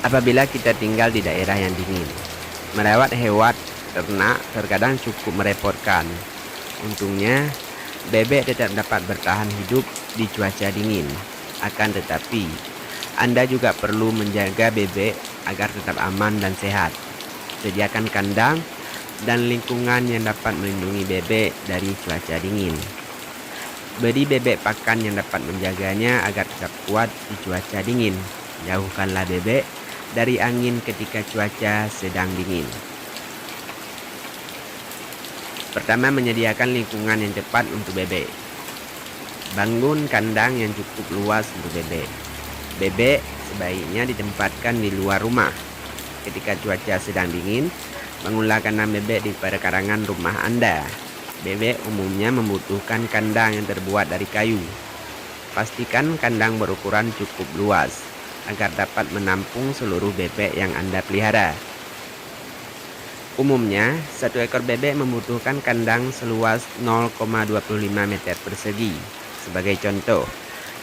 Apabila kita tinggal di daerah yang dingin, merawat hewan ternak terkadang cukup merepotkan. Untungnya, bebek tetap dapat bertahan hidup di cuaca dingin. Akan tetapi, Anda juga perlu menjaga bebek agar tetap aman dan sehat. Sediakan kandang dan lingkungan yang dapat melindungi bebek dari cuaca dingin. Beri bebek pakan yang dapat menjaganya agar tetap kuat di cuaca dingin. Jauhkanlah bebek dari angin ketika cuaca sedang dingin. Pertama, menyediakan lingkungan yang tepat untuk bebek. Bangun kandang yang cukup luas untuk bebek. Bebek sebaiknya ditempatkan di luar rumah. Ketika cuaca sedang dingin, bangunlah kandang bebek di perkarangan rumah Anda. Bebek umumnya membutuhkan kandang yang terbuat dari kayu. Pastikan kandang berukuran cukup luas agar dapat menampung seluruh bebek yang Anda pelihara. Umumnya, satu ekor bebek membutuhkan kandang seluas 0,25 meter persegi. Sebagai contoh,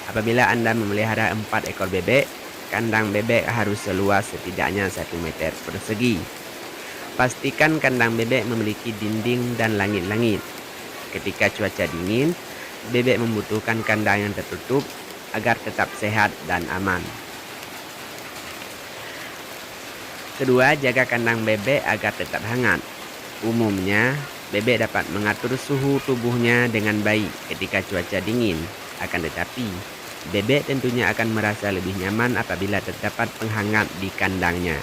apabila Anda memelihara 4 ekor bebek, kandang bebek harus seluas setidaknya 1 meter persegi. Pastikan kandang bebek memiliki dinding dan langit-langit. Ketika cuaca dingin, bebek membutuhkan kandang yang tertutup agar tetap sehat dan aman. Kedua, jaga kandang bebek agar tetap hangat. Umumnya, bebek dapat mengatur suhu tubuhnya dengan baik ketika cuaca dingin. Akan tetapi, bebek tentunya akan merasa lebih nyaman apabila terdapat penghangat di kandangnya.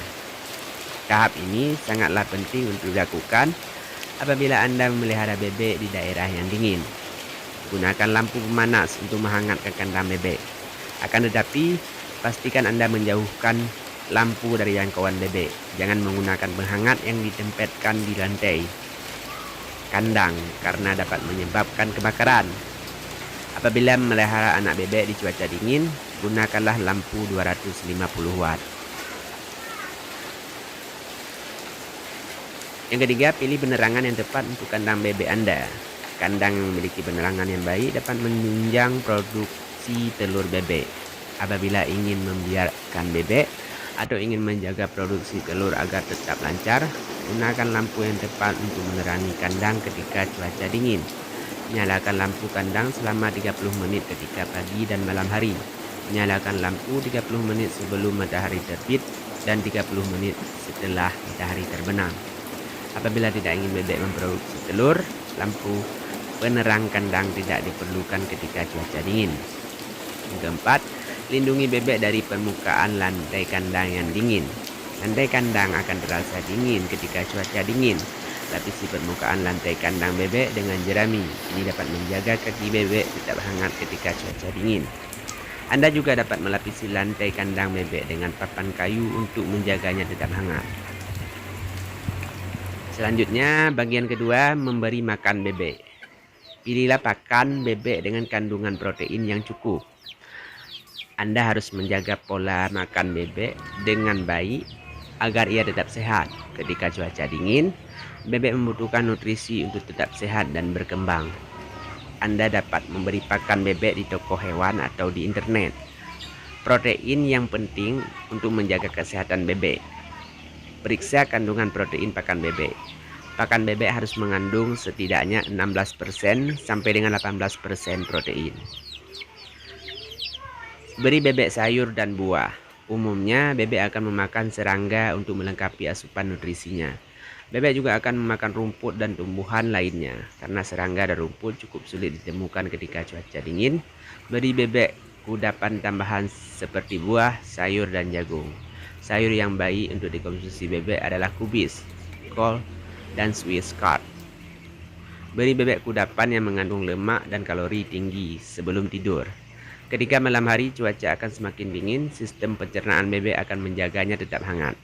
Tahap ini sangatlah penting untuk dilakukan apabila Anda memelihara bebek di daerah yang dingin. Gunakan lampu pemanas untuk menghangatkan kandang bebek. Akan tetapi, pastikan Anda menjauhkan lampu dari jangkauan bebek. Jangan menggunakan penghangat yang ditempatkan di lantai kandang karena dapat menyebabkan kebakaran. Apabila memelihara anak bebek di cuaca dingin, gunakanlah lampu 250 watt. Yang ketiga, pilih penerangan yang tepat untuk kandang bebek Anda. Kandang yang memiliki penerangan yang baik dapat menunjang produksi telur bebek. Apabila ingin membiarkan bebek atau ingin menjaga produksi telur agar tetap lancar, gunakan lampu yang tepat untuk menerangi kandang ketika cuaca dingin. Nyalakan lampu kandang selama 30 menit ketika pagi dan malam hari. Nyalakan lampu 30 menit sebelum matahari terbit dan 30 menit setelah matahari terbenam. Apabila tidak ingin bebek memproduksi telur, lampu penerang kandang tidak diperlukan ketika cuaca dingin. Yang keempat, lindungi bebek dari permukaan lantai kandang yang dingin. Lantai kandang akan terasa dingin ketika cuaca dingin. Lapisi permukaan lantai kandang bebek dengan jerami. Ini dapat menjaga kaki bebek tetap hangat ketika cuaca dingin. Anda juga dapat melapisi lantai kandang bebek dengan papan kayu untuk menjaganya tetap hangat. Selanjutnya, bagian kedua, memberi makan bebek. Pilihlah pakan bebek dengan kandungan protein yang cukup. Anda harus menjaga pola makan bebek dengan baik agar ia tetap sehat. Ketika cuaca dingin, bebek membutuhkan nutrisi untuk tetap sehat dan berkembang. Anda dapat memberi pakan bebek di toko hewan atau di internet. Protein yang penting untuk menjaga kesehatan bebek. Periksa kandungan protein pakan bebek. Pakan bebek harus mengandung setidaknya 16% sampai dengan 18% protein. Beri bebek sayur dan buah. Umumnya bebek akan memakan serangga untuk melengkapi asupan nutrisinya. Bebek juga akan memakan rumput dan tumbuhan lainnya. Karena serangga dan rumput cukup sulit ditemukan ketika cuaca dingin, beri bebek kudapan tambahan seperti buah, sayur, dan jagung. Sayur yang baik untuk dikonsumsi bebek adalah kubis, kol, dan Swiss chard. Beri bebek kudapan yang mengandung lemak dan kalori tinggi sebelum tidur. Ketika malam hari cuaca akan semakin dingin, sistem pencernaan bebek akan menjaganya tetap hangat.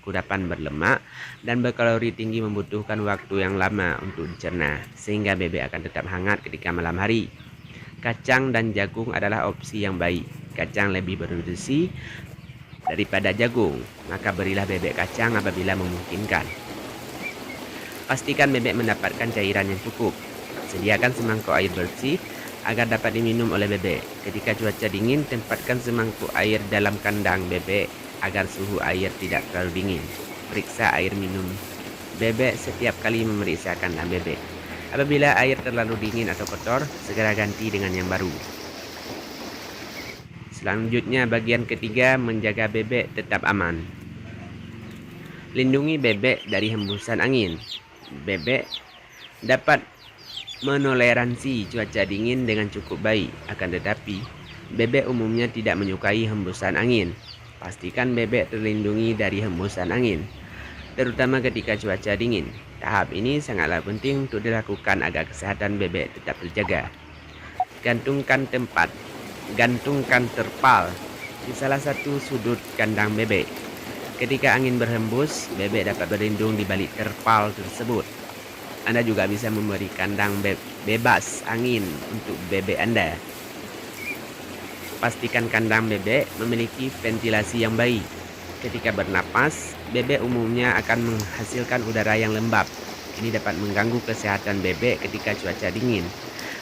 Kudapan berlemak dan berkalori tinggi membutuhkan waktu yang lama untuk dicerna, sehingga bebek akan tetap hangat ketika malam hari. Kacang dan jagung adalah opsi yang baik. Kacang lebih bernutrisi daripada jagung, maka berilah bebek kacang apabila memungkinkan. Pastikan bebek mendapatkan cairan yang cukup. Sediakan semangkuk air bersih agar dapat diminum oleh bebek. Ketika cuaca dingin, tempatkan semangkuk air dalam kandang bebek agar suhu air tidak terlalu dingin. Periksa air minum bebek setiap kali memeriksa kandang bebek. Apabila air terlalu dingin atau kotor, segera ganti dengan yang baru. Selanjutnya bagian ketiga, menjaga bebek tetap aman. Lindungi bebek dari hembusan angin. Bebek dapat menoleransi cuaca dingin dengan cukup baik, akan tetapi bebek umumnya tidak menyukai hembusan angin. Pastikan bebek terlindungi dari hembusan angin, terutama ketika cuaca dingin. Tahap ini sangatlah penting untuk dilakukan agar kesehatan bebek tetap terjaga. Gantungkan terpal di salah satu sudut kandang bebek. Ketika angin berhembus, bebek dapat berlindung di balik terpal tersebut. Anda juga bisa memberi kandang bebas angin untuk bebek Anda. Pastikan kandang bebek memiliki ventilasi yang baik. Ketika bernapas, bebek umumnya akan menghasilkan udara yang lembab. Ini dapat mengganggu kesehatan bebek ketika cuaca dingin.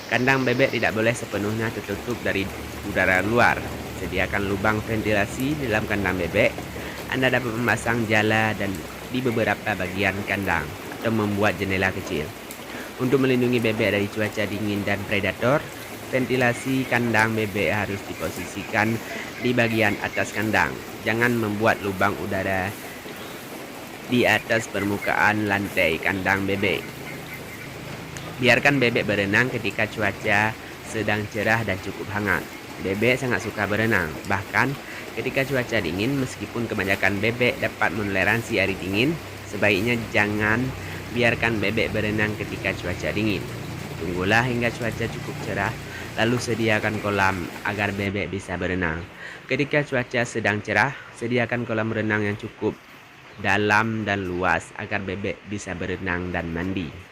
Kandang bebek tidak boleh sepenuhnya tertutup dari udara luar. Sediakan lubang ventilasi di dalam kandang bebek. Anda dapat memasang jala dan di beberapa bagian kandang atau membuat jendela kecil. Untuk melindungi bebek dari cuaca dingin dan predator, ventilasi kandang bebek harus diposisikan di bagian atas kandang. Jangan membuat lubang udara di atas permukaan lantai kandang bebek. Biarkan bebek berenang ketika cuaca sedang cerah dan cukup hangat. Bebek sangat suka berenang, bahkan ketika cuaca dingin. Meskipun kebanyakan bebek dapat menoleransi air dingin, sebaiknya jangan biarkan bebek berenang ketika cuaca dingin. Tunggulah hingga cuaca cukup cerah, lalu sediakan kolam agar bebek bisa berenang. Ketika cuaca sedang cerah, sediakan kolam renang yang cukup dalam dan luas agar bebek bisa berenang dan mandi.